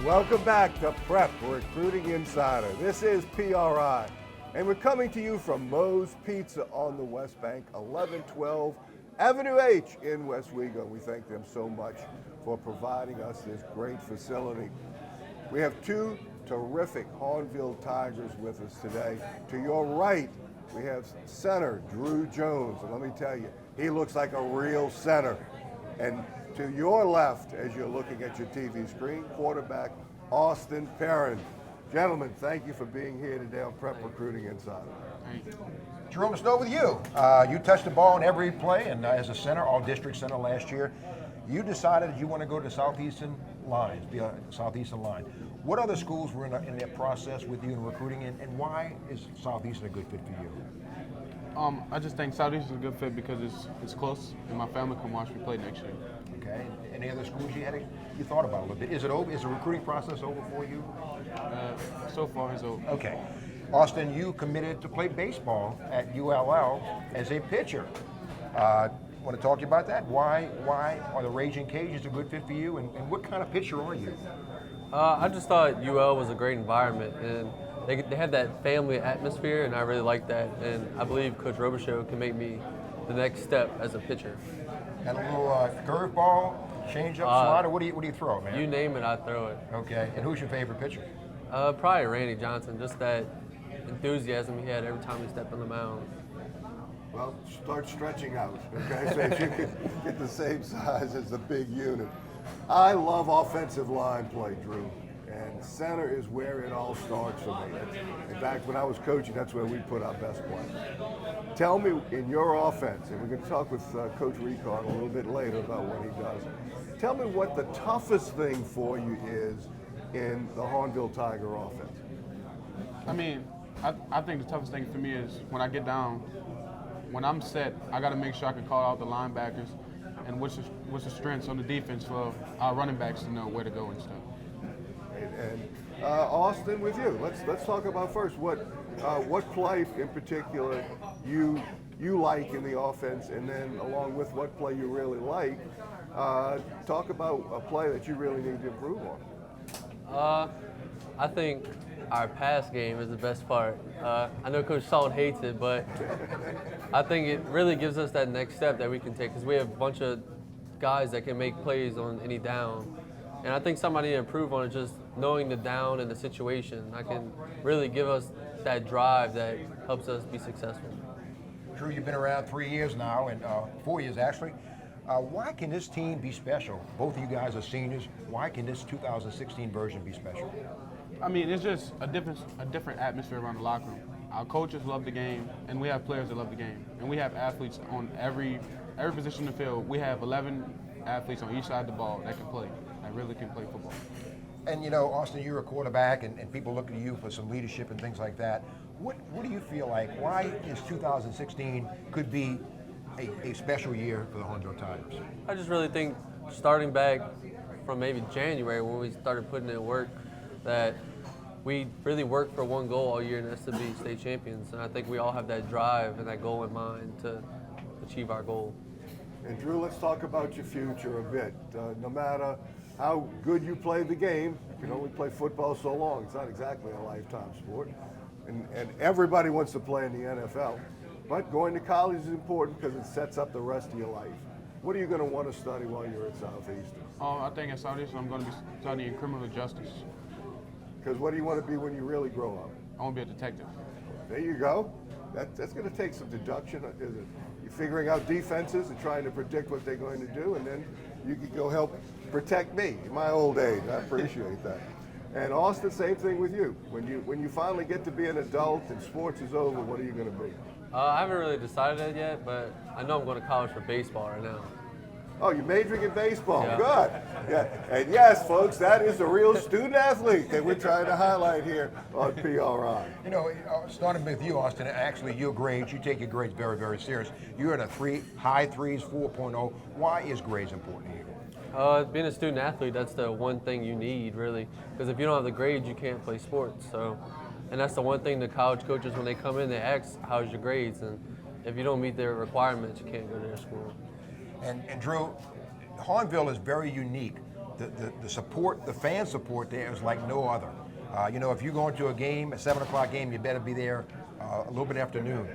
Welcome back to Prep Recruiting Insider. This is PRI, and we're coming to you from Moe's Pizza on the West Bank, 1112 Avenue H in Westwego. We thank them so much for providing us this great facility. We have two terrific Hahnville Tigers with us today. To your right, we have center Drew Jones, and let me tell you, he looks like a real center. And to your left, as you're looking at your TV screen, quarterback Austin Perrin. Gentlemen, thank you for being here today on Prep Recruiting Insider. Thank you. Jerome, let's start with you. You touched the ball in every play, and as a center, all-district center last year, you decided you want to go to Southeastern Lines, be a Southeastern line. What other schools were in that process with you in recruiting, and why is Southeastern a good fit for you? I just think Southeast is a good fit because it's close, and my family can watch me play next year. Okay. Any other schools you thought about a little bit? Is it over? Is the recruiting process over for you? So far, it's over. Okay. Austin, you committed to play baseball at ULL as a pitcher. Want to talk to you about that? Why are the Raging Cajuns a good fit for you, and what kind of pitcher are you? I just thought UL was a great environment, and they had that family atmosphere, and I really liked that. And I believe Coach Robichaux can make me the next step as a pitcher. And a little curveball, changeup, slider. What do you throw, man? You name it, I throw it. Okay. And who's your favorite pitcher? Probably Randy Johnson. Just that enthusiasm he had every time he stepped on the mound. Well, start stretching out, okay, so that you can get the same size as the big unit. I love offensive line play, Drew, and center is where it all starts for me. In fact, when I was coaching, that's where we put our best players. Tell me, in your offense, and we're going to talk with Coach Ricard a little bit later about what he does, tell me what the toughest thing for you is in the Hahnville Tiger offense. I mean, I think the toughest thing for me is when I get down, when I'm set, I got to make sure I can call out the linebackers and what's the strengths on the defense for our running backs to know where to go and stuff. And Austin, with you, let's talk about first what play in particular you like in the offense, and then along with what play you really like, talk about a play that you really need to improve on. I think our pass game is the best part. I know Coach Salt hates it, but I think it really gives us that next step that we can take, because we have a bunch of guys that can make plays on any down. And I think somebody to improve on it, just knowing the down and the situation. I can really give us that drive that helps us be successful. Drew, you've been around 3 years now, and 4 years actually. Why can this team be special? Both of you guys are seniors. Why can this 2016 version be special? I mean, it's just a different atmosphere around the locker room. Our coaches love the game, and we have players that love the game. And we have athletes on every position in the field. We have 11 athletes on each side of the ball that can play, that really can play football. And you know, Austin, you're a quarterback, and people look to you for some leadership and things like that. What do you feel like? Why is 2016 could be a special year for the Hahnville Tigers? I just really think starting back from maybe January when we started putting in work, that we really worked for one goal all year, and that's to be state champions. And I think we all have that drive and that goal in mind to achieve our goal. And Drew, let's talk about your future a bit. No matter how good you play the game, you can only play football so long. It's not exactly a lifetime sport. And everybody wants to play in the NFL. But going to college is important because it sets up the rest of your life. What are you going to want to study while you're at Southeastern? I think at Southeastern I'm going to be studying criminal justice. Because what do you want to be when you really grow up? I want to be a detective. There you go. That's going to take some deduction. You're figuring out defenses and trying to predict what they're going to do, and then you can go help protect me in my old age. I appreciate that. And Austin, same thing with you. When you finally get to be an adult and sports is over, what are you going to be? I haven't really decided that yet, but I know I'm going to college for baseball right now. Oh, you're majoring in baseball. Yeah. Good. Yeah. And yes, folks, that is the real student athlete that we're trying to highlight here on PRI. You know, starting with you, Austin, actually your grades, you take your grades very, very serious. You're in a high threes, 4.0. Why is grades important to you? Being a student athlete, that's the one thing you need, really. Because if you don't have the grades, you can't play sports. And that's the one thing the college coaches, when they come in, they ask, how's your grades? And if you don't meet their requirements, you can't go to their school. And Drew, Hahnville is very unique the support, the fan support there is like no other. You know, if you go into a game, a 7 o'clock game, you better be there a little bit after noon.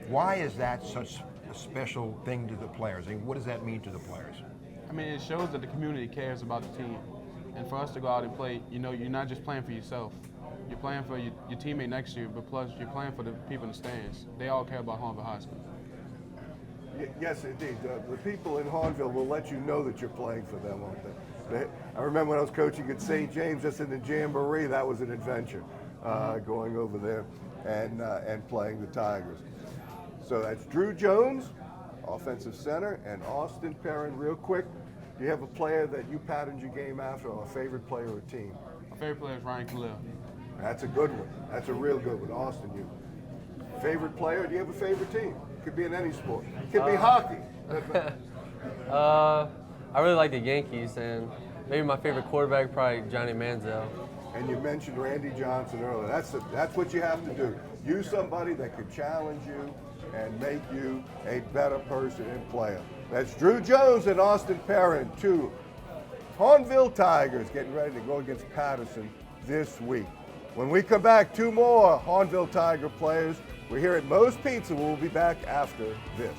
Why is that such a special thing to the players? I mean, what does that mean to the players? I mean, it shows that the community cares about the team. And for us to go out and play, you know, you're not just playing for yourself. You're playing for your teammate next to you, but plus you're playing for the people in the stands. They all care about Hahnville High School. Yes, indeed. The people in Hahnville will let you know that you're playing for them, won't they? I remember when I was coaching at St. James, just in the Jamboree, that was an adventure, going over there and playing the Tigers. So that's Drew Jones, offensive center, and Austin Perrin. Real quick, do you have a player that you patterned your game after, or a favorite player or team? My favorite player is Ryan Khalil. That's a good one. That's a real good one. Austin, you. Favorite player? Do you have a favorite team? Could be in any sport. Could be hockey. I really like the Yankees, and maybe my favorite quarterback, probably Johnny Manziel. And you mentioned Randy Johnson earlier. That's what you have to do. Use somebody that could challenge you and make you a better person and player. That's Drew Jones and Austin Perrin, two Hahnville Tigers getting ready to go against Patterson this week. When we come back, two more Hahnville Tiger players. We're here at Moe's Pizza. We'll be back after this.